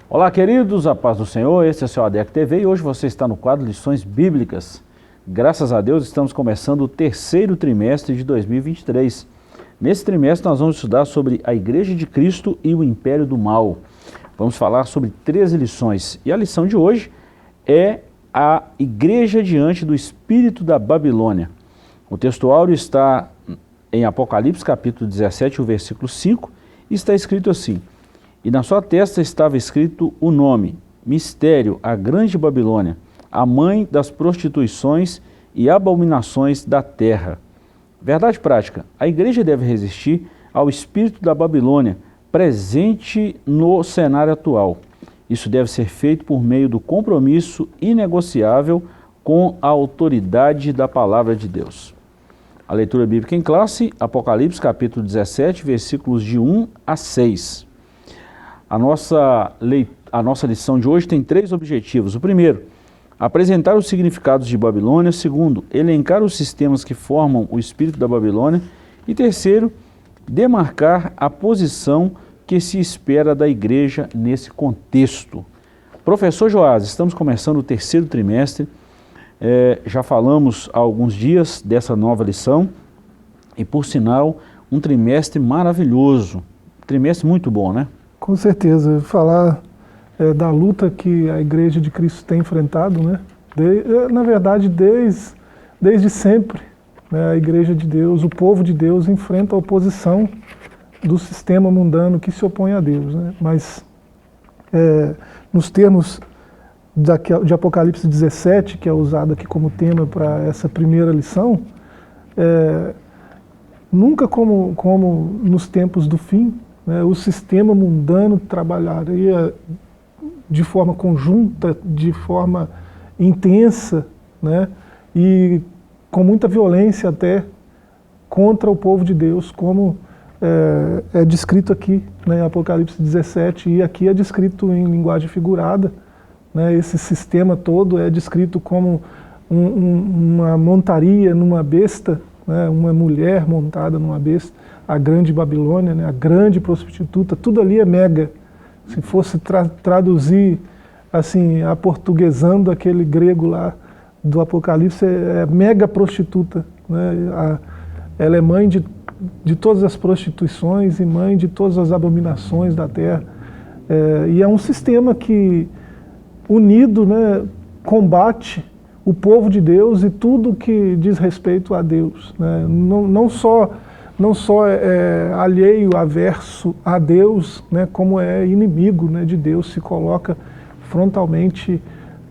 Olá, queridos, a paz do Senhor, esse é o seu ADEC TV e hoje você está no quadro Lições Bíblicas. Graças a Deus estamos começando o terceiro trimestre de 2023. Nesse trimestre nós vamos estudar sobre a Igreja de Cristo e o Império do Mal. Vamos falar sobre 13 lições e a lição de hoje é a Igreja diante do Espírito da Babilônia. O texto áureo está em Apocalipse capítulo 17, o versículo 5, e está escrito assim: E na sua testa estava escrito o nome, Mistério, a Grande Babilônia, a mãe das prostituições e abominações da terra. Verdade prática, a igreja deve resistir ao espírito da Babilônia, presente no cenário atual. Isso deve ser feito por meio do compromisso inegociável com a autoridade da palavra de Deus. A leitura bíblica em classe, Apocalipse capítulo 17, versículos de 1 a 6. A nossa lição de hoje tem 3 objetivos. O primeiro, apresentar os significados de Babilônia. Segundo, elencar os sistemas que formam o espírito da Babilônia. E terceiro, demarcar a posição que se espera da igreja nesse contexto. Professor Joás, estamos começando o terceiro trimestre. Já falamos há alguns dias dessa nova lição. E por sinal, um trimestre maravilhoso. Trimestre muito bom, né? Com certeza, falar da luta que a Igreja de Cristo tem enfrentado, né? Na verdade, desde sempre, né, a Igreja de Deus, o povo de Deus enfrenta a oposição do sistema mundano que se opõe a Deus, né? Mas, nos termos de Apocalipse 17, que é usado aqui como tema para essa primeira lição, nunca como nos tempos do fim, o sistema mundano trabalharia de forma conjunta, de forma intensa, né, e com muita violência até contra o povo de Deus, como é descrito aqui, né, em Apocalipse 17, e aqui é descrito em linguagem figurada, né, esse sistema todo é descrito como uma montaria numa besta, né, uma mulher montada numa besta, a grande Babilônia, né, a grande prostituta, tudo ali é mega. Se fosse traduzir, assim, aportuguesando aquele grego lá do Apocalipse, é mega prostituta, né, ela é mãe de todas as prostituições e mãe de todas as abominações da terra. E é um sistema que, unido, né, combate o povo de Deus e tudo que diz respeito a Deus, né, não só é alheio, averso a Deus, né, como é inimigo, né, de Deus, se coloca frontalmente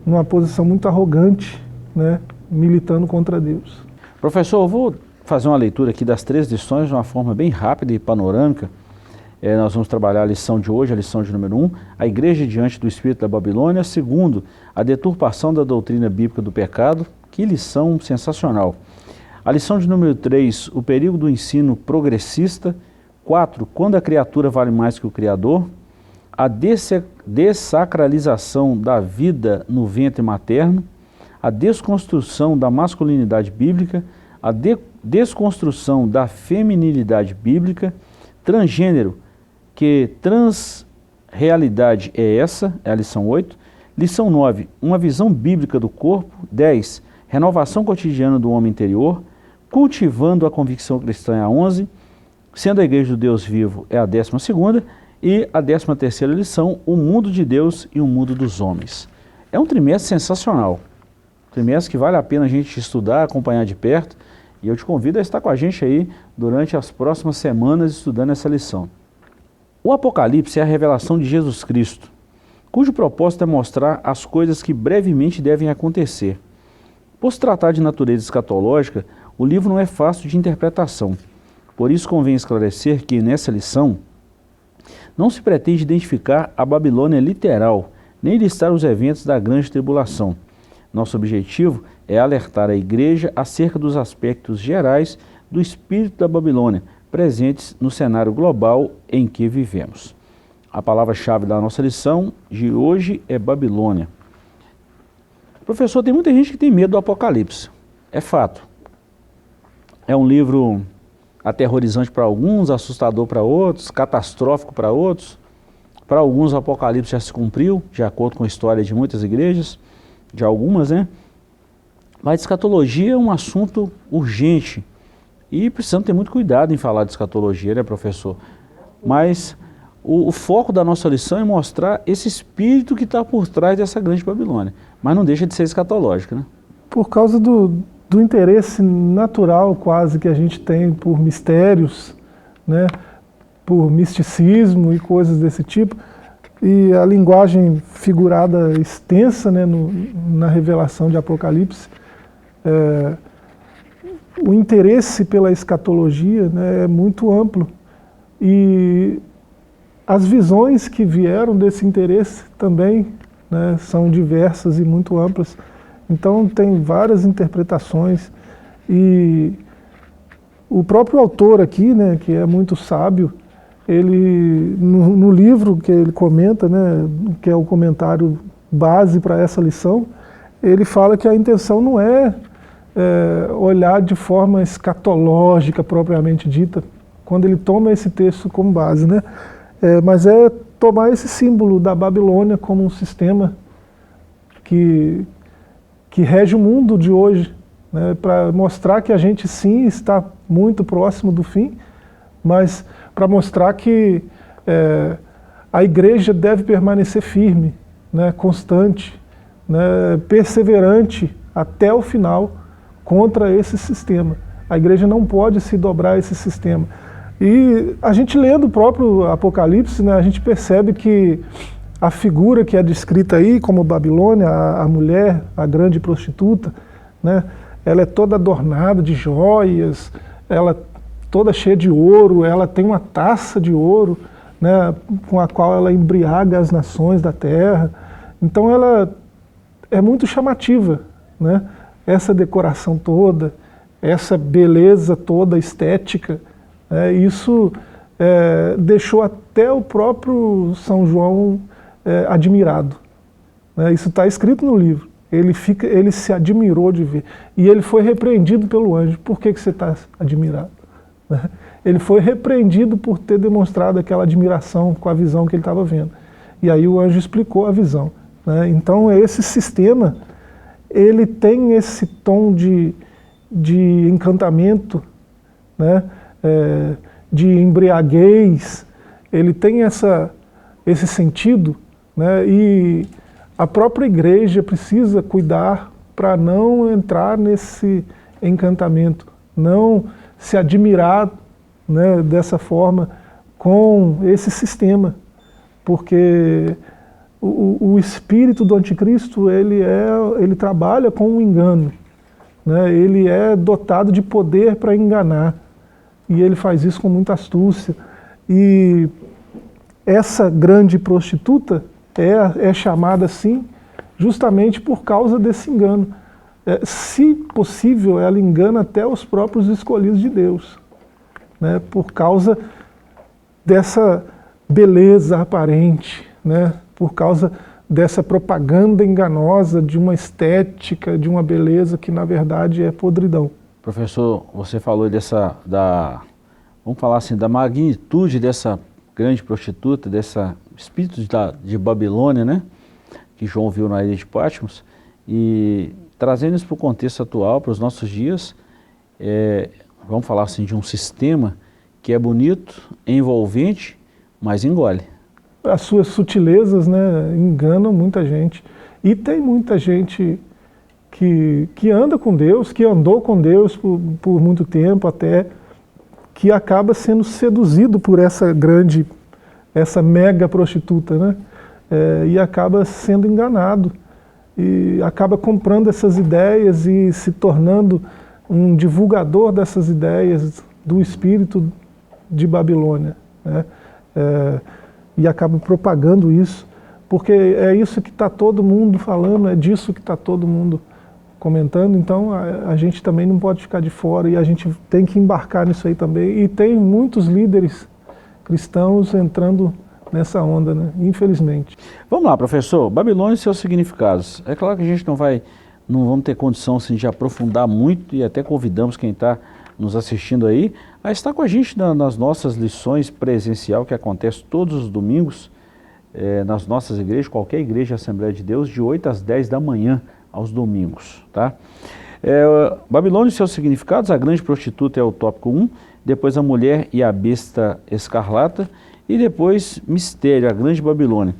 numa posição muito arrogante, né, militando contra Deus. Professor, eu vou fazer uma leitura aqui das 3 lições de uma forma bem rápida e panorâmica. Nós vamos trabalhar a lição de hoje, a lição de número 1, a igreja diante do espírito da Babilônia. Segundo, a deturpação da doutrina bíblica do pecado. Que lição sensacional. A lição de número 3, o perigo do ensino progressista. 4, quando a criatura vale mais que o Criador. A dessacralização da vida no ventre materno. A desconstrução da masculinidade bíblica. A desconstrução da feminilidade bíblica. Transgênero, que transrealidade é essa, é a lição 8. Lição 9, uma visão bíblica do corpo. 10, renovação cotidiana do homem interior. Cultivando a convicção cristã é a 11, sendo a igreja do Deus vivo é a 12ª, e a 13ª lição, o mundo de Deus e o mundo dos homens. É um trimestre sensacional, trimestre que vale a pena a gente estudar, acompanhar de perto, e eu te convido a estar com a gente aí durante as próximas semanas estudando essa lição. O Apocalipse é a revelação de Jesus Cristo, cujo propósito é mostrar as coisas que brevemente devem acontecer. Por se tratar de natureza escatológica, o livro não é fácil de interpretação. Por isso convém esclarecer que, nessa lição, não se pretende identificar a Babilônia literal, nem listar os eventos da grande tribulação. Nosso objetivo é alertar a igreja acerca dos aspectos gerais do espírito da Babilônia, presentes no cenário global em que vivemos. A palavra-chave da nossa lição de hoje é Babilônia. Professor, tem muita gente que tem medo do Apocalipse. É fato. É um livro aterrorizante para alguns, assustador para outros, catastrófico para outros. Para alguns o Apocalipse já se cumpriu, de acordo com a história de muitas igrejas, de algumas, né? Mas escatologia é um assunto urgente e precisamos ter muito cuidado em falar de escatologia, né, professor? Mas o foco da nossa lição é mostrar esse espírito que está por trás dessa grande Babilônia, mas não deixa de ser escatológica, né? Por causa do interesse natural quase que a gente tem por mistérios, né, por misticismo e coisas desse tipo, e a linguagem figurada extensa, né, na revelação de Apocalipse, o interesse pela escatologia, né, é muito amplo, e as visões que vieram desse interesse também, né, são diversas e muito amplas. Então tem várias interpretações, e o próprio autor aqui, né, que é muito sábio, ele no livro que ele comenta, né, que é o comentário base para essa lição, ele fala que a intenção não é, olhar de forma escatológica propriamente dita, quando ele toma esse texto como base, né, mas é tomar esse símbolo da Babilônia como um sistema que rege o mundo de hoje, né, para mostrar que a gente sim está muito próximo do fim, mas para mostrar que a igreja deve permanecer firme, né, constante, né, perseverante até o final contra esse sistema. A igreja não pode se dobrar a esse sistema. E a gente lendo o próprio Apocalipse, né, a gente percebe que a figura que é descrita aí como Babilônia, a mulher, a grande prostituta, né, ela é toda adornada de joias, ela toda cheia de ouro, ela tem uma taça de ouro, né, com a qual ela embriaga as nações da terra. Então ela é muito chamativa, né, essa decoração toda, essa beleza toda estética, isso deixou até o próprio São João admirado, né? Isso está escrito no livro. Ele se admirou de ver. E ele foi repreendido pelo anjo. Por que você está admirado? Né? Ele foi repreendido por ter demonstrado aquela admiração com a visão que ele estava vendo. E aí o anjo explicou a visão, né? Então esse sistema, ele tem esse tom de encantamento, né? De embriaguez, ele tem esse sentido, né? E a própria igreja precisa cuidar para não entrar nesse encantamento, não se admirar, né, dessa forma com esse sistema, porque o espírito do anticristo ele trabalha com o engano, né? Ele é dotado de poder para enganar, e ele faz isso com muita astúcia. E essa grande prostituta é chamada assim justamente por causa desse engano. Se possível, ela engana até os próprios escolhidos de Deus, né, por causa dessa beleza aparente, né, por causa dessa propaganda enganosa de uma estética, de uma beleza que na verdade é podridão. Professor, você falou vamos falar assim, da magnitude dessa grande prostituta, dessa espírito de Babilônia, né, que João viu na ilha de Patmos, e trazendo isso para o contexto atual, para os nossos dias, vamos falar assim de um sistema que é bonito, envolvente, mas engole. As suas sutilezas, né, enganam muita gente. E tem muita gente que anda com Deus, que andou com Deus por muito tempo até, que acaba sendo seduzido por essa mega prostituta, né? E acaba sendo enganado, e acaba comprando essas ideias e se tornando um divulgador dessas ideias do espírito de Babilônia, né? E acaba propagando isso, porque é isso que está todo mundo falando, é disso que está todo mundo comentando. Então a gente também não pode ficar de fora, e a gente tem que embarcar nisso aí também. E tem muitos líderes cristãos entrando nessa onda, né? Infelizmente. Vamos lá, professor. Babilônia e seus significados. É claro que a gente não vamos ter condição assim, de aprofundar muito, e até convidamos quem está nos assistindo aí a estar com a gente nas nossas lições presencial, que acontece todos os domingos, nas nossas igrejas, qualquer igreja Assembleia de Deus, de 8 às 10 da manhã, aos domingos. Tá? Babilônia e seus significados: a grande prostituta é o tópico 1, depois a mulher e a besta escarlata, e depois mistério, a grande Babilônia.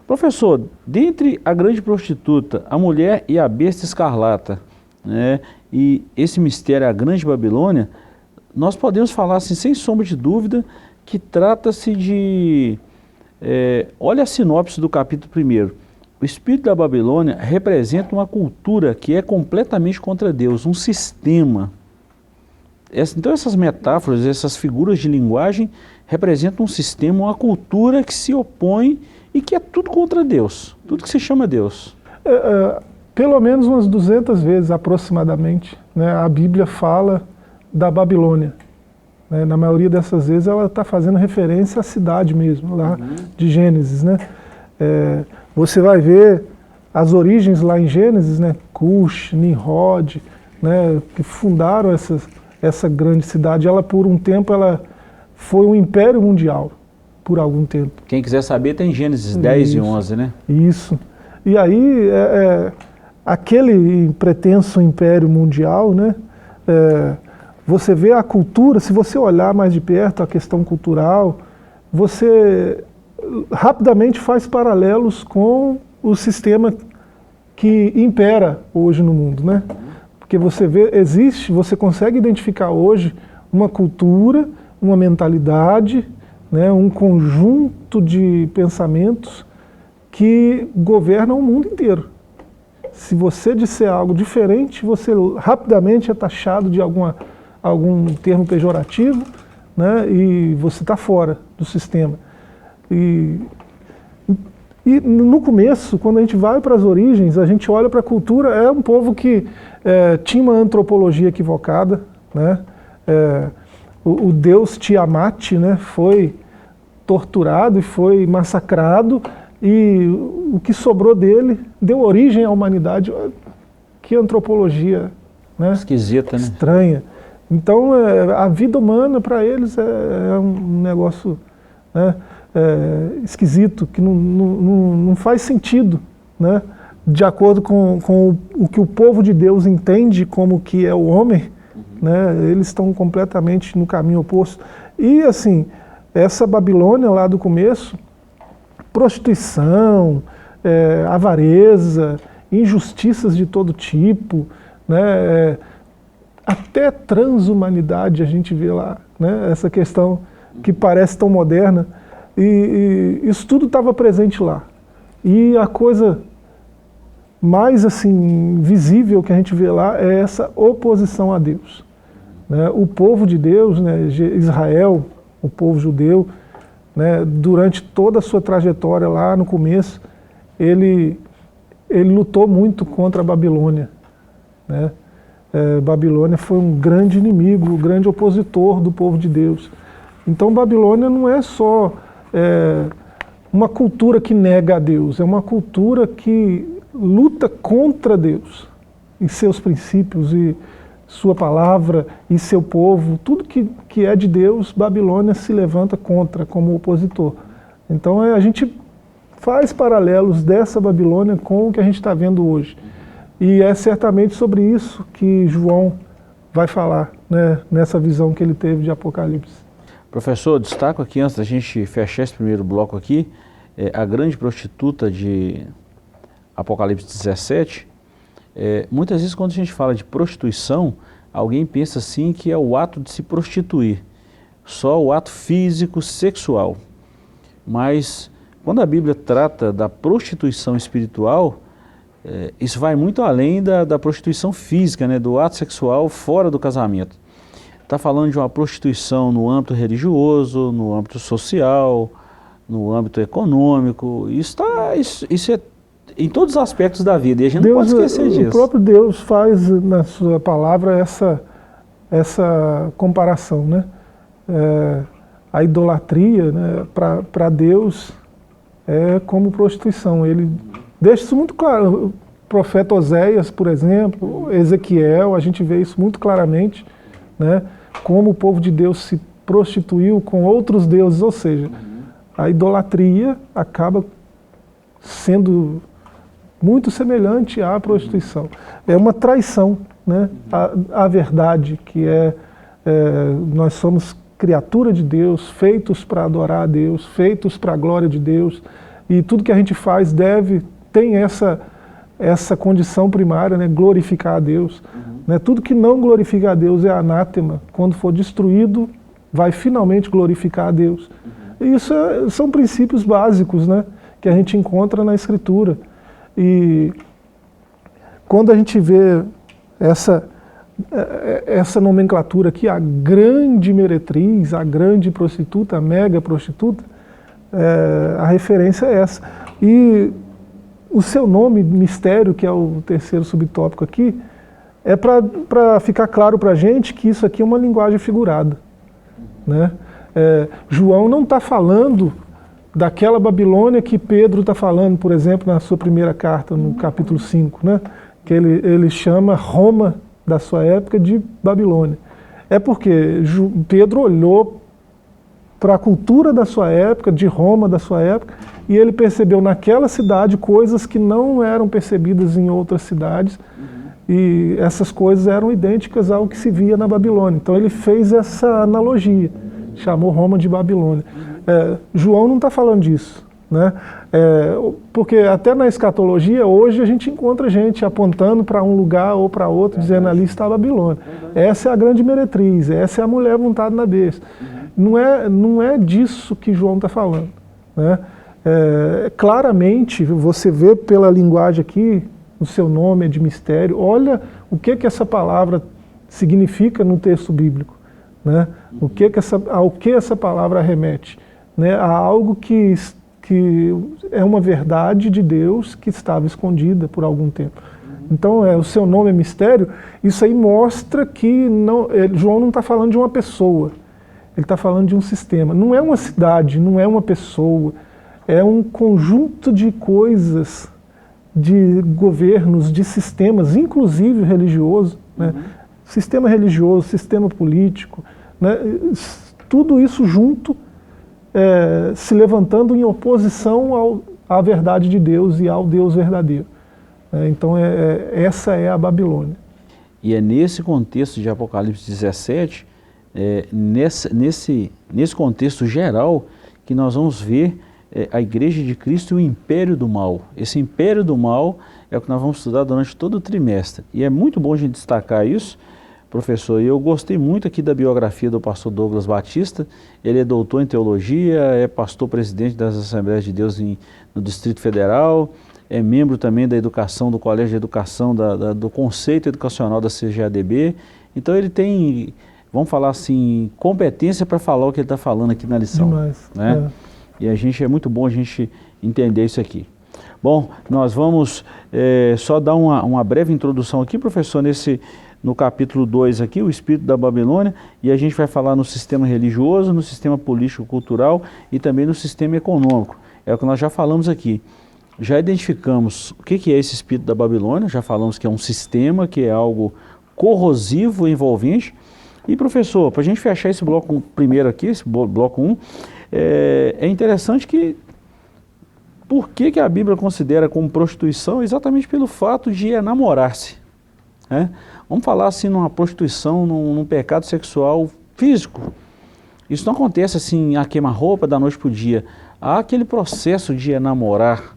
Professor, dentre a grande prostituta, a mulher e a besta escarlata, né, e esse mistério, a grande Babilônia, nós podemos falar assim, sem sombra de dúvida, que trata-se de... olha a sinopse do capítulo 1. O espírito da Babilônia representa uma cultura que é completamente contra Deus, um sistema. Então essas metáforas, essas figuras de linguagem representam um sistema, uma cultura que se opõe e que é tudo contra Deus, tudo que se chama Deus. Pelo menos umas 200 vezes aproximadamente, né, a Bíblia fala da Babilônia. Né, na maioria dessas vezes ela está fazendo referência à cidade mesmo, lá de Gênesis. Né? Você vai ver as origens lá em Gênesis, né, Cush, Nimrod, né, que fundaram essa grande cidade. Ela, por um tempo, ela foi um império mundial, por algum tempo. Quem quiser saber tem Gênesis 10 e 11, né? Isso. E aí, aquele pretenso império mundial, né, você vê a cultura, se você olhar mais de perto a questão cultural, você rapidamente faz paralelos com o sistema que impera hoje no mundo, né? Porque você vê, você consegue identificar hoje uma cultura, uma mentalidade, né, um conjunto de pensamentos que governam o mundo inteiro. Se você disser algo diferente, você rapidamente é taxado de algum termo pejorativo, né, e você está fora do sistema. E no começo, quando a gente vai para as origens, a gente olha para a cultura, é um povo que tinha uma antropologia equivocada, né? O deus Tiamat, né, foi torturado e foi massacrado, e o que sobrou dele deu origem à humanidade. Que antropologia, né? Esquisita, né? Estranha. Então, a vida humana para eles é um negócio, né, esquisito, que não faz sentido, né? De acordo com o que o povo de Deus entende como que é o homem, né? Eles estão completamente no caminho oposto. E assim, essa Babilônia lá do começo, prostituição, avareza, injustiças de todo tipo, né? Até transhumanidade a gente vê lá, né? Essa questão que parece tão moderna, e isso tudo estava presente lá. E a coisa mais assim visível que a gente vê lá é essa oposição a Deus, né? O povo de Deus, né, Israel, o povo judeu, né, durante toda a sua trajetória lá no começo, ele lutou muito contra a Babilônia, né? Babilônia foi um grande inimigo, um grande opositor do povo de Deus. Então Babilônia não é só uma cultura que nega a Deus, é uma cultura que luta contra Deus e seus princípios e sua palavra e seu povo. Tudo que é de Deus, Babilônia se levanta contra como opositor. Então a gente faz paralelos dessa Babilônia com o que a gente está vendo hoje. E é certamente sobre isso que João vai falar, né, nessa visão que ele teve de Apocalipse. Professor, destaco aqui, antes da gente fechar esse primeiro bloco aqui, a grande prostituta de Apocalipse 17. Muitas vezes quando a gente fala de prostituição, alguém pensa assim que é o ato de se prostituir, só o ato físico, sexual. Mas quando a Bíblia trata da prostituição espiritual, isso vai muito além da prostituição física, né, do ato sexual fora do casamento. Está falando de uma prostituição no âmbito religioso, no âmbito social, no âmbito econômico. Isso é em todos os aspectos da vida, e a gente não pode esquecer disso. O próprio Deus faz na sua palavra essa comparação, né? A idolatria, né, para Deus é como prostituição. Ele deixa isso muito claro. O profeta Oséias, por exemplo, Ezequiel, a gente vê isso muito claramente, né? Como o povo de Deus se prostituiu com outros deuses, ou seja, a idolatria acaba sendo muito semelhante à prostituição. É uma traição, né? A verdade, que nós somos criatura de Deus, feitos para adorar a Deus, feitos para a glória de Deus, e tudo que a gente faz tem essa condição primária, né? Glorificar a Deus. Né? Tudo que não glorifica a Deus é anátema. Quando for destruído, vai finalmente glorificar a Deus. E isso são princípios básicos, né? Que a gente encontra na Escritura. E quando a gente vê essa nomenclatura aqui, a grande meretriz, a grande prostituta, a mega prostituta, a referência é essa. E o seu nome, mistério, que é o terceiro subtópico aqui, é para ficar claro para a gente que isso aqui é uma linguagem figurada. Né? João não está falando daquela Babilônia que Pedro está falando, por exemplo, na sua primeira carta, no capítulo 5, né? Que ele chama Roma da sua época de Babilônia. É porque Pedro olhou para a cultura da sua época, de Roma da sua época, e ele percebeu naquela cidade coisas que não eram percebidas em outras cidades, e essas coisas eram idênticas ao que se via na Babilônia. Então ele fez essa analogia, chamou Roma de Babilônia. João não está falando disso, né? Porque até na escatologia, hoje a gente encontra gente apontando para um lugar ou para outro, dizendo ali está a Babilônia. Essa é a grande meretriz, essa é a mulher montada na besta. Não é disso que João está falando. Né? Claramente, você vê pela linguagem aqui, o seu nome é de mistério, olha o que essa palavra significa no texto bíblico. Né? Ao que essa palavra remete. Né? A algo que é uma verdade de Deus que estava escondida por algum tempo. Então, o seu nome é mistério, isso aí mostra que João não está falando de uma pessoa, ele está falando de um sistema. Não é uma cidade, não é uma pessoa, é um conjunto de coisas, de governos, de sistemas, inclusive religioso, né? Sistema religioso, sistema político, né? Tudo isso junto, se levantando em oposição à verdade de Deus e ao Deus verdadeiro. Então essa é a Babilônia. E é nesse contexto de Apocalipse 17, nesse contexto geral, que nós vamos ver a Igreja de Cristo e o Império do Mal. Esse Império do Mal é o que nós vamos estudar durante todo o trimestre. E é muito bom a gente destacar isso, professor. E eu gostei muito aqui da biografia do pastor Douglas Batista. Ele é doutor em teologia, é pastor presidente das Assembleias de Deus no Distrito Federal, é membro também da educação, do Colégio de Educação, do Conceito Educacional da CGADB. Então ele tem, vamos falar assim, competência para falar o que ele está falando aqui na lição. Demais. Né? E é muito bom a gente entender isso aqui. Bom, nós vamos só dar uma breve introdução aqui, professor, no capítulo 2 aqui, o espírito da Babilônia, e a gente vai falar no sistema religioso, no sistema político-cultural e também no sistema econômico. É o que nós já falamos aqui. Já identificamos o que é esse espírito da Babilônia, já falamos que é um sistema, que é algo corrosivo e envolvente. E professor, para a gente fechar esse bloco primeiro aqui, esse bloco 1, é interessante que por que a Bíblia considera como prostituição? Exatamente pelo fato de enamorar-se. Né? Vamos falar assim numa prostituição, num pecado sexual físico. Isso não acontece assim a queima-roupa da noite para o dia. Há aquele processo de enamorar,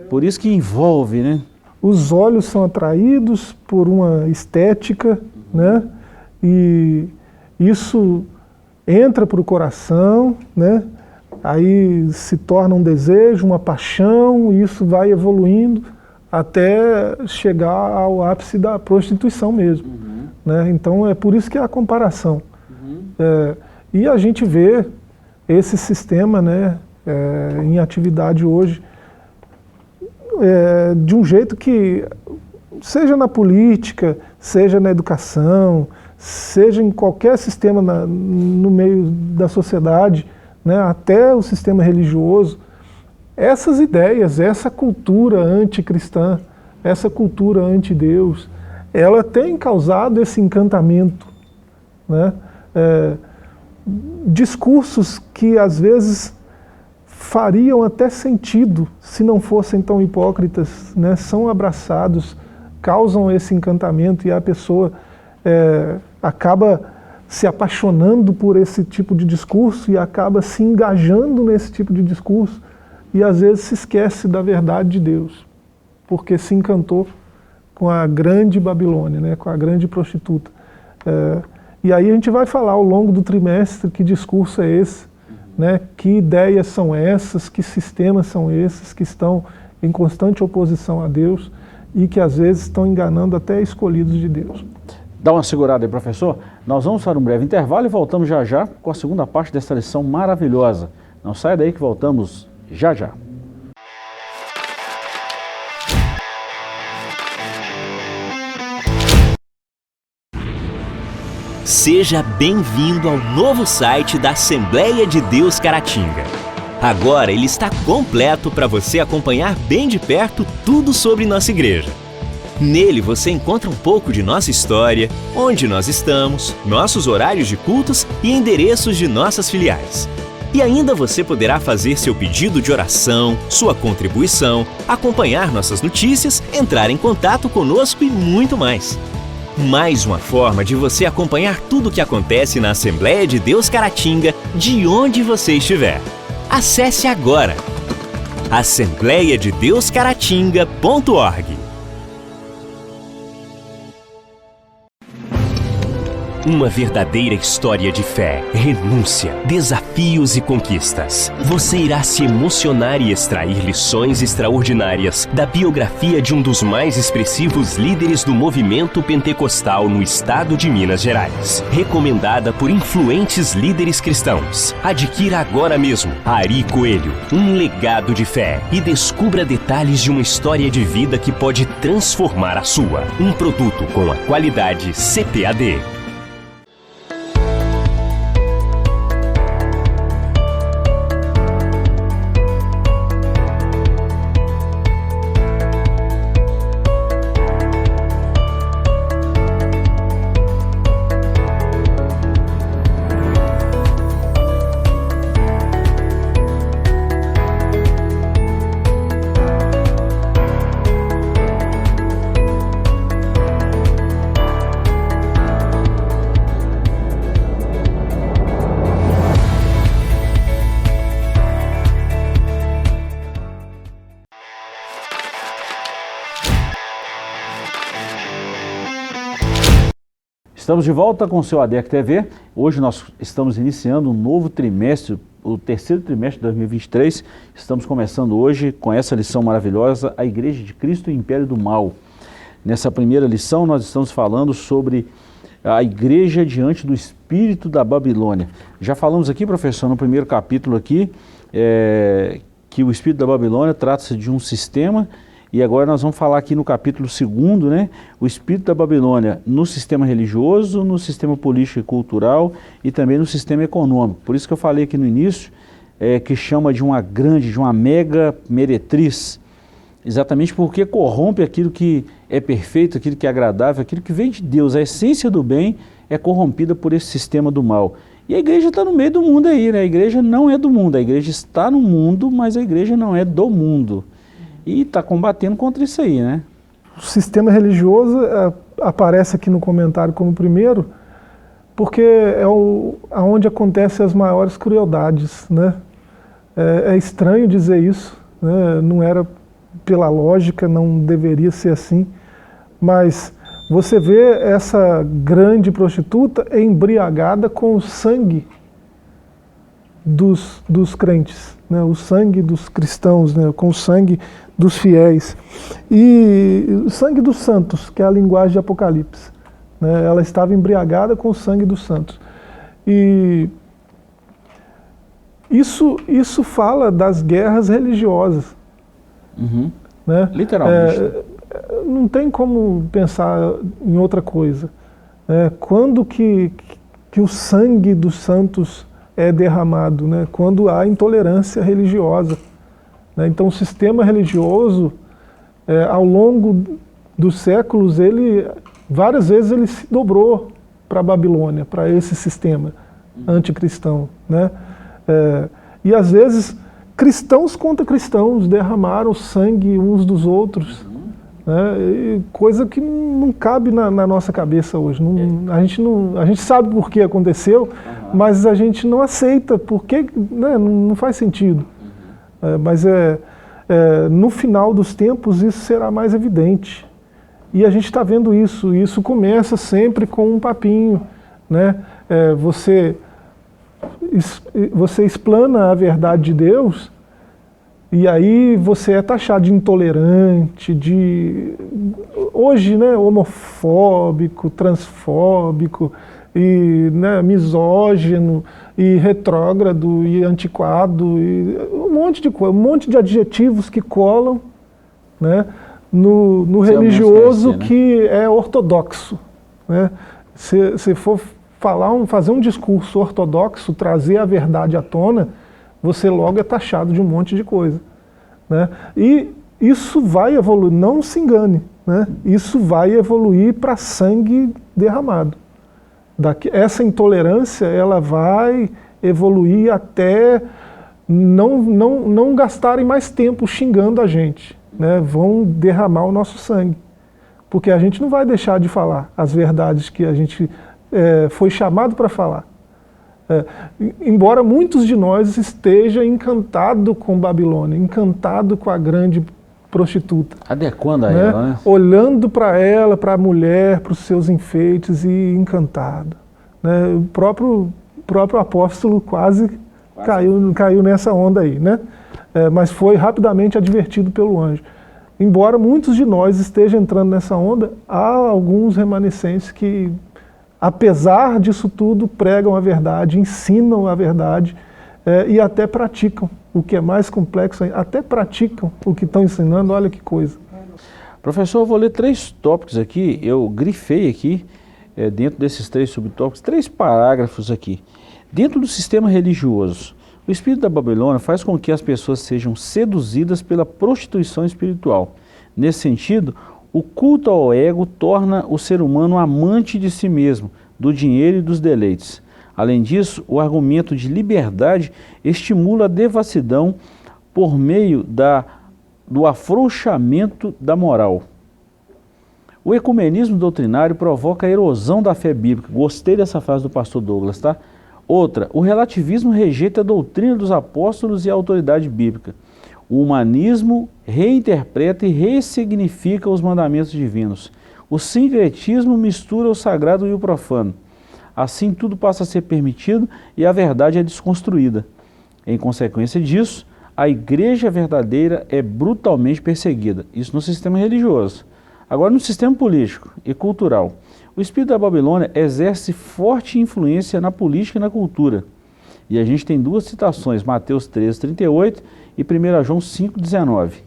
por isso que envolve, né? Os olhos são atraídos por uma estética, né? E isso entra para o coração, né? Aí se torna um desejo, uma paixão, e isso vai evoluindo até chegar ao ápice da prostituição mesmo. Né? Então é por isso que é a comparação. E a gente vê esse sistema, né, em atividade hoje, de um jeito que, seja na política, seja na educação, seja em qualquer sistema no meio da sociedade, né, até o sistema religioso, essas ideias, essa cultura anticristã, essa cultura anti-Deus, ela tem causado esse encantamento, né? Discursos que às vezes fariam até sentido se não fossem tão hipócritas, né? São abraçados, causam esse encantamento e a pessoa acaba se apaixonando por esse tipo de discurso e acaba se engajando nesse tipo de discurso e às vezes se esquece da verdade de Deus, porque se encantou com a grande Babilônia, né? Com a grande prostituta. E aí a gente vai falar ao longo do trimestre que discurso é esse, né? Que ideias são essas, que sistemas são esses que estão em constante oposição a Deus e que às vezes estão enganando até escolhidos de Deus. Dá uma segurada aí, professor. Nós vamos para um breve intervalo e voltamos já já com a segunda parte desta lição maravilhosa. Não saia daí que voltamos já já. Seja bem-vindo ao novo site da Assembleia de Deus Caratinga. Agora ele está completo para você acompanhar bem de perto tudo sobre nossa igreja. Nele você encontra um pouco de nossa história, onde nós estamos, nossos horários de cultos e endereços de nossas filiais. E ainda você poderá fazer seu pedido de oração, sua contribuição, acompanhar nossas notícias, entrar em contato conosco e muito mais. Mais uma forma de você acompanhar tudo o que acontece na Assembleia de Deus Caratinga, de onde você estiver. Acesse agora assembleiadedeuscaratinga.org. Uma verdadeira história de fé, renúncia, desafios e conquistas. Você irá se emocionar e extrair lições extraordinárias da biografia de um dos mais expressivos líderes do movimento pentecostal no estado de Minas Gerais. Recomendada por influentes líderes cristãos. Adquira agora mesmo Ari Coelho, um legado de fé, e descubra detalhes de uma história de vida que pode transformar a sua. Um produto com a qualidade CPAD. Estamos de volta com o seu ADEC TV. Hoje nós estamos iniciando um novo trimestre, o terceiro trimestre de 2023. Estamos começando hoje com essa lição maravilhosa, a Igreja de Cristo e o Império do Mal. Nessa primeira lição nós estamos falando sobre a igreja diante do espírito da Babilônia. Já falamos aqui, professor, no primeiro capítulo aqui, que o espírito da Babilônia trata-se de um sistema. E agora nós vamos falar aqui no capítulo 2, né, o espírito da Babilônia no sistema religioso, no sistema político e cultural e também no sistema econômico. Por isso que eu falei aqui no início, que chama de uma mega meretriz, exatamente porque corrompe aquilo que é perfeito, aquilo que é agradável, aquilo que vem de Deus. A essência do bem é corrompida por esse sistema do mal. E a igreja está no meio do mundo aí, né? A igreja não é do mundo, a igreja está no mundo, mas a igreja não é do mundo. E está combatendo contra isso aí, né? O sistema religioso aparece aqui no comentário como primeiro, porque é onde acontecem as maiores crueldades, né? É estranho dizer isso, né? Não era pela lógica, não deveria ser assim, mas você vê essa grande prostituta embriagada com o sangue dos crentes, né? O sangue dos cristãos, né? Com o sangue dos fiéis e o sangue dos santos, que é a linguagem de Apocalipse, né? Ela estava embriagada com o sangue dos santos. E isso fala das guerras religiosas. Uhum. Né? Literalmente. Não tem como pensar em outra coisa. Quando que o sangue dos santos é derramado, né? Quando há intolerância religiosa. Né? Então o sistema religioso, ao longo dos séculos, várias vezes ele se dobrou para a Babilônia, para esse sistema anticristão. Né? E às vezes cristãos contra cristãos derramaram sangue uns dos outros, né? Coisa que não cabe na nossa cabeça hoje. A gente sabe por que aconteceu, mas a gente não aceita, porque, né, não faz sentido. Mas no final dos tempos isso será mais evidente. E a gente está vendo isso, e isso começa sempre com um papinho, né? Você explana a verdade de Deus, e aí você é taxado de intolerante, hoje, né, homofóbico, transfóbico, e, né, misógino, e retrógrado, e antiquado, e um monte de adjetivos que colam, né, no religioso que é ortodoxo, né? Se for fazer um discurso ortodoxo, trazer a verdade à tona, você logo é taxado de um monte de coisa, né? E isso vai evoluir, não se engane, né? Isso vai evoluir para sangue derramado. Essa intolerância, ela vai evoluir até não gastarem mais tempo xingando a gente, né? Vão derramar o nosso sangue, porque a gente não vai deixar de falar as verdades que a gente foi chamado para falar. Embora muitos de nós estejam encantados com Babilônia, encantados com a grande prostituta, adequando a né? ela, né? Olhando para ela, para a mulher, para os seus enfeites e encantado, né? O próprio apóstolo quase caiu nessa onda aí, né? Mas foi rapidamente advertido pelo anjo. Embora muitos de nós estejam entrando nessa onda, há alguns remanescentes que, apesar disso tudo, pregam a verdade, ensinam a verdade e até praticam, o que é mais complexo, até praticam o que estão ensinando. Olha que coisa. Professor, eu vou ler 3 tópicos aqui, eu grifei aqui, dentro desses 3 subtópicos, 3 parágrafos aqui. Dentro do sistema religioso, o espírito da Babilônia faz com que as pessoas sejam seduzidas pela prostituição espiritual. Nesse sentido, o culto ao ego torna o ser humano amante de si mesmo, do dinheiro e dos deleites. Além disso, o argumento de liberdade estimula a devassidão por meio do afrouxamento da moral. O ecumenismo doutrinário provoca a erosão da fé bíblica. Gostei dessa frase do pastor Douglas, tá? Outra, o relativismo rejeita a doutrina dos apóstolos e a autoridade bíblica. O humanismo reinterpreta e ressignifica os mandamentos divinos. O sincretismo mistura o sagrado e o profano. Assim, tudo passa a ser permitido e a verdade é desconstruída. Em consequência disso, a igreja verdadeira é brutalmente perseguida. Isso no sistema religioso. Agora, no sistema político e cultural, o espírito da Babilônia exerce forte influência na política e na cultura. E a gente tem 2 citações, Mateus 13:38 e 1 João 5:19.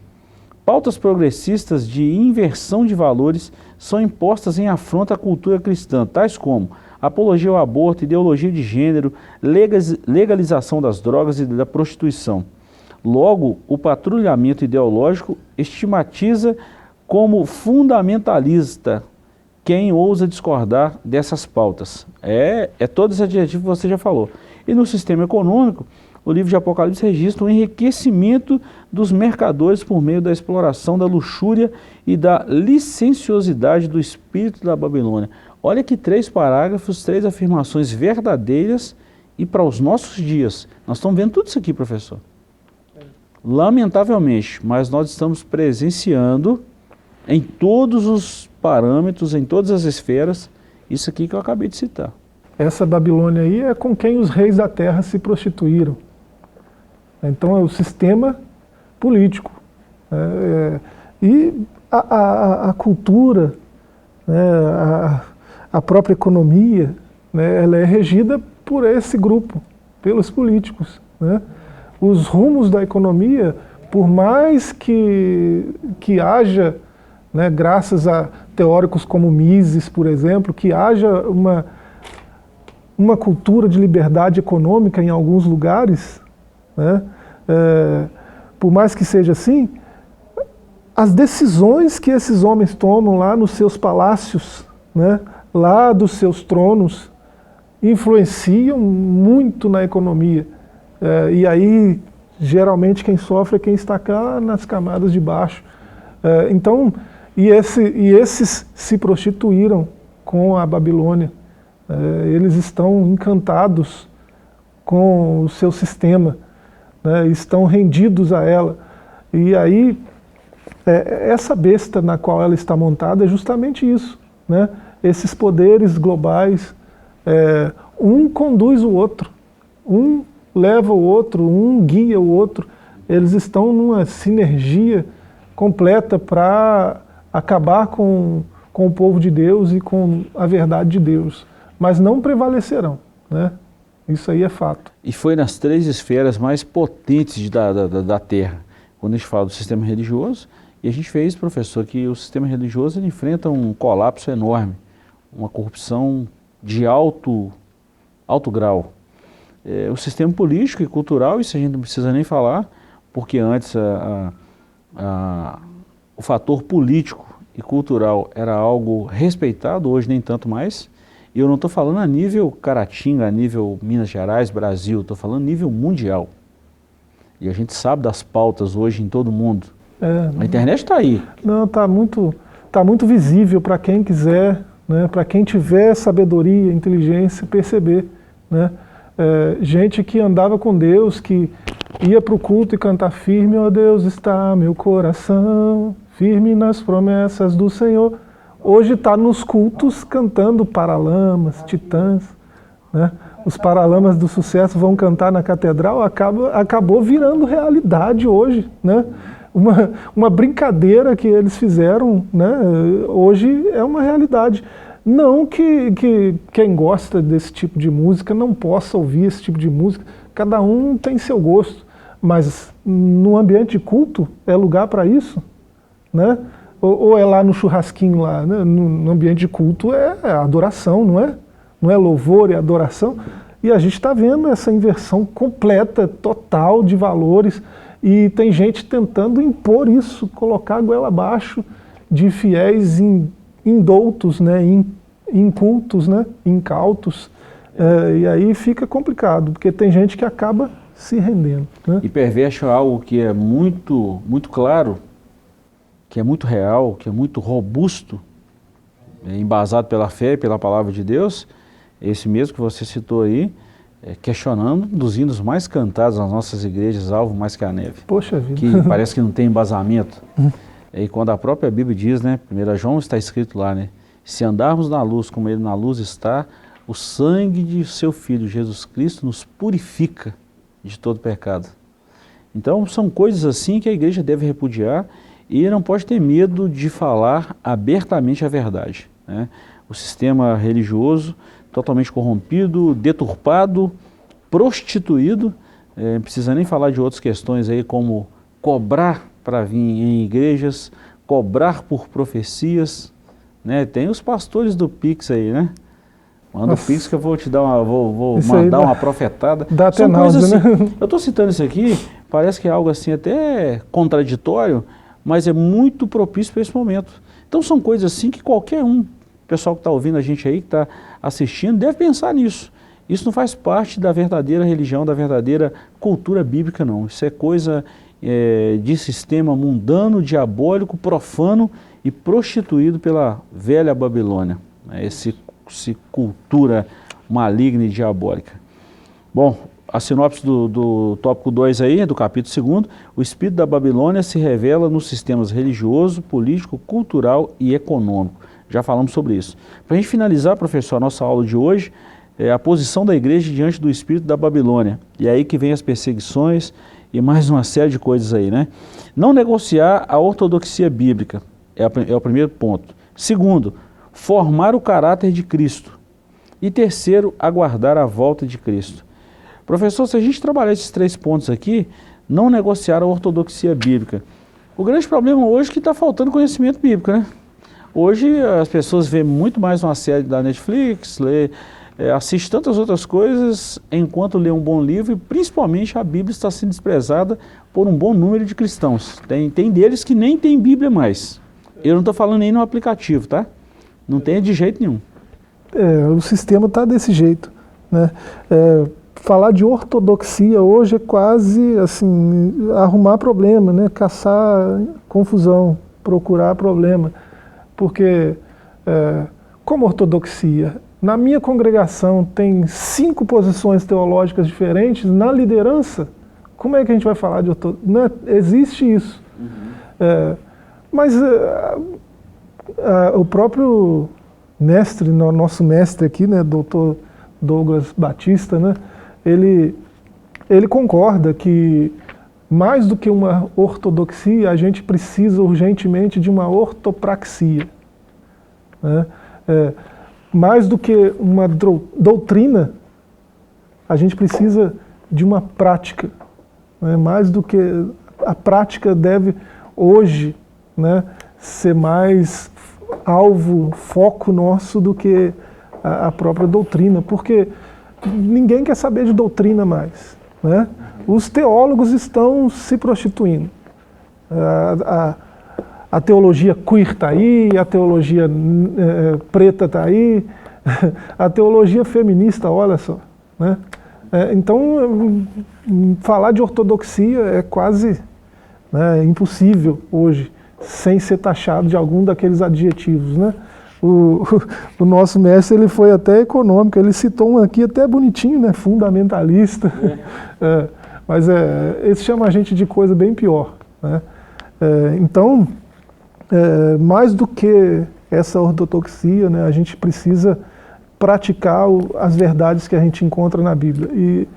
Pautas progressistas de inversão de valores são impostas em afronta à cultura cristã, tais como apologia ao aborto, ideologia de gênero, legalização das drogas e da prostituição. Logo, o patrulhamento ideológico estigmatiza como fundamentalista quem ousa discordar dessas pautas. É todo esse adjetivo que você já falou. E no sistema econômico, o livro de Apocalipse registra o enriquecimento dos mercadores por meio da exploração da luxúria e da licenciosidade do espírito da Babilônia. Olha que 3 parágrafos, 3 afirmações verdadeiras e para os nossos dias. Nós estamos vendo tudo isso aqui, professor. Lamentavelmente, mas nós estamos presenciando em todos os parâmetros, em todas as esferas, isso aqui que eu acabei de citar. Essa Babilônia aí é com quem os reis da terra se prostituíram. Então é o sistema político. E a cultura, né, a própria economia, né, ela é regida por esse grupo, pelos políticos, né? Os rumos da economia, por mais que haja, né, graças a teóricos como Mises, por exemplo, que haja uma cultura de liberdade econômica em alguns lugares, né, por mais que seja assim, as decisões que esses homens tomam lá nos seus palácios, né, lá dos seus tronos, influenciam muito na economia. E aí geralmente quem sofre é quem está cá nas camadas de baixo. Então, esses se prostituíram com a Babilônia. Eles estão encantados com o seu sistema, né, estão rendidos a ela. E aí, essa besta na qual ela está montada é justamente isso, né? Esses poderes globais, um conduz o outro, um leva o outro, um guia o outro. Eles estão numa sinergia completa para acabar com o povo de Deus e com a verdade de Deus, mas não prevalecerão, né? Isso aí é fato. E foi nas 3 esferas mais potentes da Terra, quando a gente fala do sistema religioso, e a gente fez, professor, que o sistema religioso ele enfrenta um colapso enorme, uma corrupção de alto grau. O sistema político e cultural, isso a gente não precisa nem falar, porque antes o fator político e cultural era algo respeitado, hoje nem tanto mais. E eu não estou falando a nível Caratinga, a nível Minas Gerais, Brasil, estou falando a nível mundial. E a gente sabe das pautas hoje em todo o mundo. A internet está aí. Não, está muito visível para quem quiser, né, para quem tiver sabedoria, inteligência, perceber, né? Gente que andava com Deus, que ia para o culto e cantar firme, ó Deus está meu coração, firme nas promessas do Senhor. Hoje está nos cultos cantando Paralamas, Titãs, né? Os Paralamas do Sucesso vão cantar na catedral, acabou virando realidade hoje, né? Uma brincadeira que eles fizeram, né? Hoje é uma realidade. Não que quem gosta desse tipo de música não possa ouvir esse tipo de música, cada um tem seu gosto, mas no ambiente de culto é lugar para isso, né? Ou é lá no churrasquinho, lá, né? No ambiente de culto é adoração, não é? Não é louvor, é adoração. E a gente está vendo essa inversão completa, total de valores, e tem gente tentando impor isso, colocar a goela abaixo de fiéis indoutos, né? Incultos, né? Incautos. E aí fica complicado, porque tem gente que acaba se rendendo, né? E perverte algo que é muito claro, que é muito real, que é muito robusto, embasado pela fé e pela palavra de Deus, esse mesmo que você citou aí, questionando um dos hinos mais cantados nas nossas igrejas, Alvo Mais Que a Neve. Poxa vida. Que parece que não tem embasamento. E quando a própria Bíblia diz, né, 1 João está escrito lá, né, se andarmos na luz como ele na luz está, o sangue de seu Filho Jesus Cristo nos purifica de todo pecado. Então são coisas assim que a igreja deve repudiar e não pode ter medo de falar abertamente a verdade, né? O sistema religioso totalmente corrompido, deturpado, prostituído, não precisa nem falar de outras questões aí como cobrar para vir em igrejas, cobrar por profecias, né? Tem os pastores do Pix aí, né? Manda o Pix que eu vou te dar vou mandar uma profetada. Dá até náusea, assim, né? Eu estou citando isso aqui, parece que é algo assim até contraditório, mas é muito propício para esse momento. Então são coisas assim que qualquer um, pessoal que está ouvindo a gente aí, que está assistindo, deve pensar nisso. Isso não faz parte da verdadeira religião, da verdadeira cultura bíblica, não. Isso é coisa de sistema mundano, diabólico, profano e prostituído pela velha Babilônia. Essa cultura maligna e diabólica. Bom, a sinopse do tópico 2 aí, do capítulo 2, o espírito da Babilônia se revela nos sistemas religioso, político, cultural e econômico. Já falamos sobre isso. Para a gente finalizar, professor, a nossa aula de hoje, a posição da igreja diante do espírito da Babilônia. E aí que vem as perseguições e mais uma série de coisas aí, né? Não negociar a ortodoxia bíblica, é o primeiro ponto. Segundo, formar o caráter de Cristo. E terceiro, aguardar a volta de Cristo. Professor, se a gente trabalhar esses 3 pontos aqui, não negociar a ortodoxia bíblica. O grande problema hoje é que está faltando conhecimento bíblico, né? Hoje as pessoas veem muito mais uma série da Netflix, assistem tantas outras coisas enquanto lê um bom livro, e principalmente a Bíblia está sendo desprezada por um bom número de cristãos. Tem deles que nem tem Bíblia mais. Eu não estou falando nem no aplicativo, tá? Não tem de jeito nenhum. O sistema está desse jeito, né? falar de ortodoxia hoje é quase assim, arrumar problema, né? Caçar confusão, procurar problema. Porque, como ortodoxia, na minha congregação tem 5 posições teológicas diferentes na liderança, como é que a gente vai falar de ortodoxia? Não existe isso. Mas o próprio mestre, nosso mestre aqui, né, Dr. Douglas Batista, né, ele concorda que mais do que uma ortodoxia, a gente precisa urgentemente de uma ortopraxia, né? Mais do que uma doutrina, a gente precisa de uma prática, né? Mais do que a prática deve hoje, né, ser mais alvo, foco nosso do que a própria doutrina, porque ninguém quer saber de doutrina mais, né? Os teólogos estão se prostituindo. A teologia queer está aí, a teologia preta está aí, a teologia feminista, olha só, né? Então, falar de ortodoxia é quase, né, impossível hoje, sem ser taxado de algum daqueles adjetivos, né? O nosso mestre, ele foi até econômico, ele citou um aqui até bonitinho, né? Fundamentalista. Mas esse chama a gente de coisa bem pior, né? Então, mais do que essa ortodoxia, né, a gente precisa praticar as verdades que a gente encontra na Bíblia. E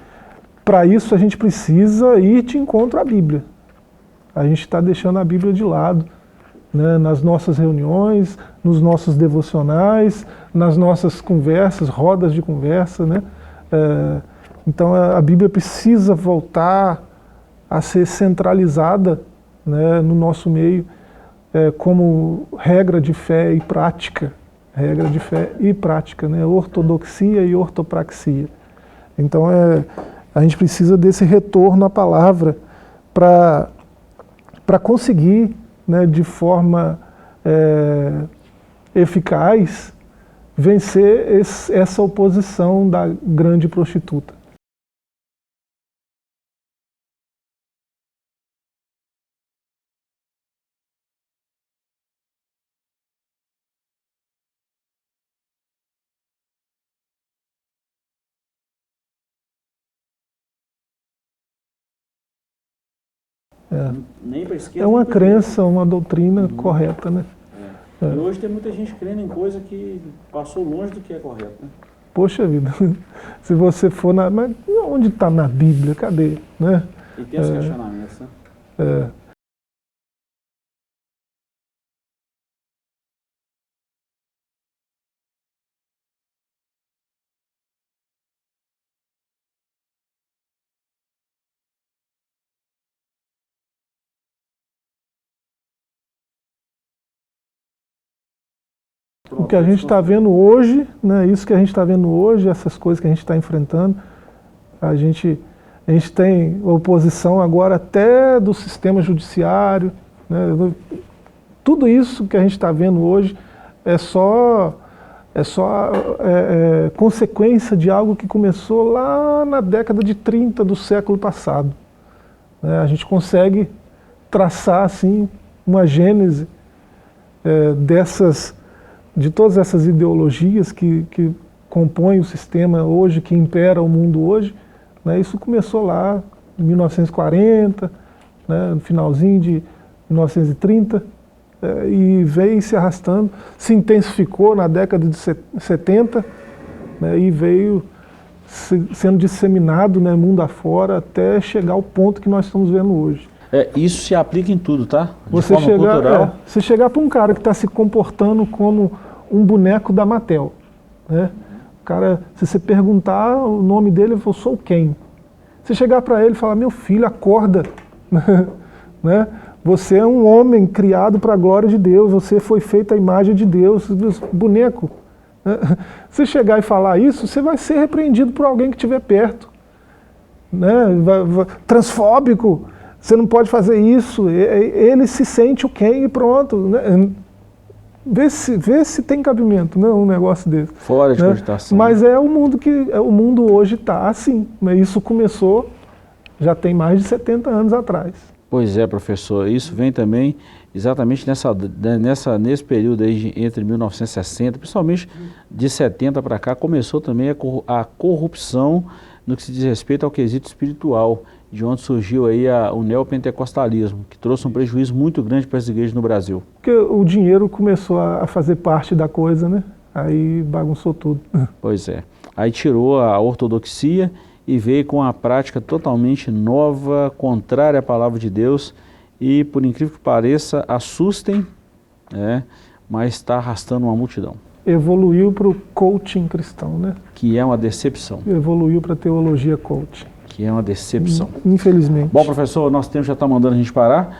para isso a gente precisa ir de encontro à Bíblia. A gente está deixando a Bíblia de lado, né, nas nossas reuniões, nos nossos devocionais, nas nossas conversas, rodas de conversa, né? Então a Bíblia precisa voltar a ser centralizada, né, no nosso meio, como regra de fé e prática, né? Ortodoxia e ortopraxia. Então a gente precisa desse retorno à palavra para conseguir, né, de forma eficaz, vencer essa oposição da grande prostituta. Nem para esquerda, É uma nem pra crença, uma doutrina correta, né? direita. E hoje tem muita gente crendo em coisa que passou longe do que é correto, né? Poxa vida, se você for na... Mas onde está na Bíblia? Cadê? Né? E tem os questionamentos, né? O que a gente está vendo hoje, né, isso que a gente está vendo hoje, essas coisas que a gente está enfrentando, a gente tem oposição agora até do sistema judiciário, né, tudo isso que a gente está vendo hoje é só consequência de algo que começou lá na década de 30 do século passado. Né, a gente consegue traçar assim uma gênese de todas essas ideologias que compõem o sistema hoje, que impera o mundo hoje, né? Isso começou lá em 1940, né, no finalzinho de 1930, e veio se arrastando, se intensificou na década de 70, né, e veio sendo disseminado, né, mundo afora, até chegar ao ponto que nós estamos vendo hoje. Isso se aplica em tudo, tá? Você chegar para um cara que está se comportando como um boneco da Mattel, né? O cara, se você perguntar o nome dele, ele falou, sou quem? Você chegar para ele e falar, meu filho, acorda, né? Você é um homem criado para a glória de Deus, você foi feito à imagem de Deus, boneco. Se chegar e falar isso, você vai ser repreendido por alguém que estiver perto, né? Transfóbico. Você não pode fazer isso, ele se sente o quem e pronto, né? Vê se tem cabimento, né, um negócio desse. Fora de né? cogitação. Mas é o mundo que o mundo hoje está assim. Isso começou já tem mais de 70 anos atrás. Pois é, professor. Isso vem também exatamente nesse período aí entre 1960, principalmente de 70 para cá, começou também a corrupção no que se diz respeito ao quesito espiritual, de onde surgiu aí o neopentecostalismo, que trouxe um prejuízo muito grande para as igrejas no Brasil. Porque o dinheiro começou a fazer parte da coisa, né? Aí bagunçou tudo. Pois é. Aí tirou a ortodoxia e veio com uma prática totalmente nova, contrária à palavra de Deus e, por incrível que pareça, assustem, mas está arrastando uma multidão. Evoluiu para o coaching cristão, né? Que é uma decepção. Evoluiu para a teologia coaching. Que é uma decepção. Infelizmente. Bom, professor, nosso tempo já está mandando a gente parar.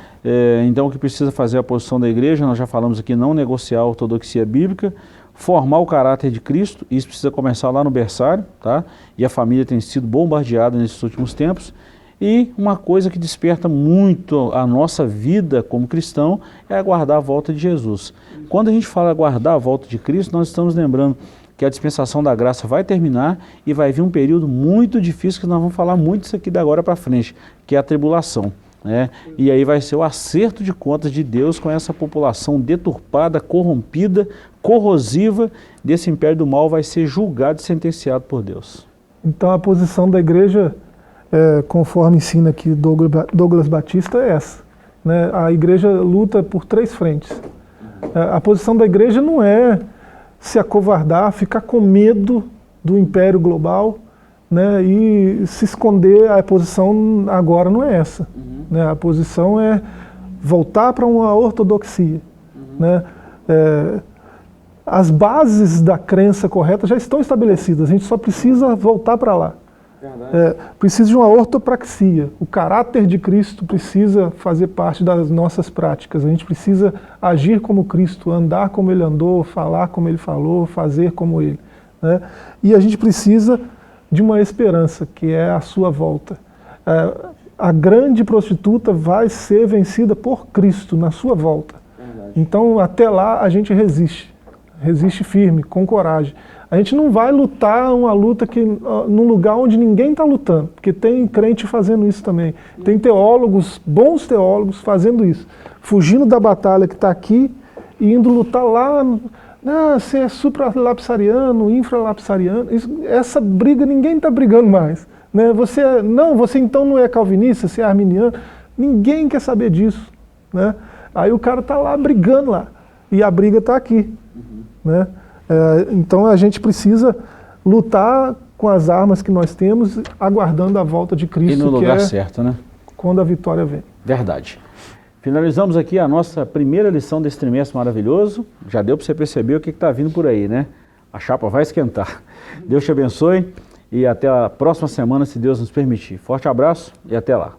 Então, o que precisa fazer é a posição da igreja, nós já falamos aqui, não negociar a ortodoxia bíblica, formar o caráter de Cristo, isso precisa começar lá no berçário, tá? E a família tem sido bombardeada nesses últimos tempos. E uma coisa que desperta muito a nossa vida como cristão é aguardar a volta de Jesus. Quando a gente fala aguardar a volta de Cristo, nós estamos lembrando que a dispensação da graça vai terminar e vai vir um período muito difícil, que nós vamos falar muito isso aqui da agora para frente, que é a tribulação. E aí vai ser o acerto de contas de Deus com essa população deturpada, corrompida, corrosiva desse império do mal, vai ser julgado e sentenciado por Deus. Então a posição da igreja, conforme ensina aqui Douglas Batista, é essa. Né? A igreja luta por 3 frentes. A posição da igreja não é se acovardar, ficar com medo do império global, né, e se esconder. A posição agora não é essa. Né? A posição é voltar para uma ortodoxia. Né? As bases da crença correta já estão estabelecidas, a gente só precisa voltar para lá. Precisa de uma ortopraxia. O caráter de Cristo precisa fazer parte das nossas práticas. A gente precisa agir como Cristo, andar como Ele andou, falar como Ele falou, fazer como Ele. Né? E a gente precisa de uma esperança, que é a sua volta. A grande prostituta vai ser vencida por Cristo na sua volta. Então, até lá, a gente resiste firme, com coragem. A gente não vai lutar uma luta num lugar onde ninguém está lutando, porque tem crente fazendo isso também. Tem teólogos, bons teólogos, fazendo isso. Fugindo da batalha que está aqui e indo lutar lá. Você é supralapsariano, infralapsariano. Essa briga ninguém está brigando mais. Né? Você então não é calvinista, você é arminiano. Ninguém quer saber disso. Né? Aí o cara está lá brigando lá. E a briga está aqui. Né? Então a gente precisa lutar com as armas que nós temos, aguardando a volta de Cristo. E no lugar certo, né? Quando a vitória vem. Verdade. Finalizamos aqui a nossa primeira lição desse trimestre maravilhoso. Já deu para você perceber o que está vindo por aí, né? A chapa vai esquentar. Deus te abençoe e até a próxima semana, se Deus nos permitir. Forte abraço e até lá.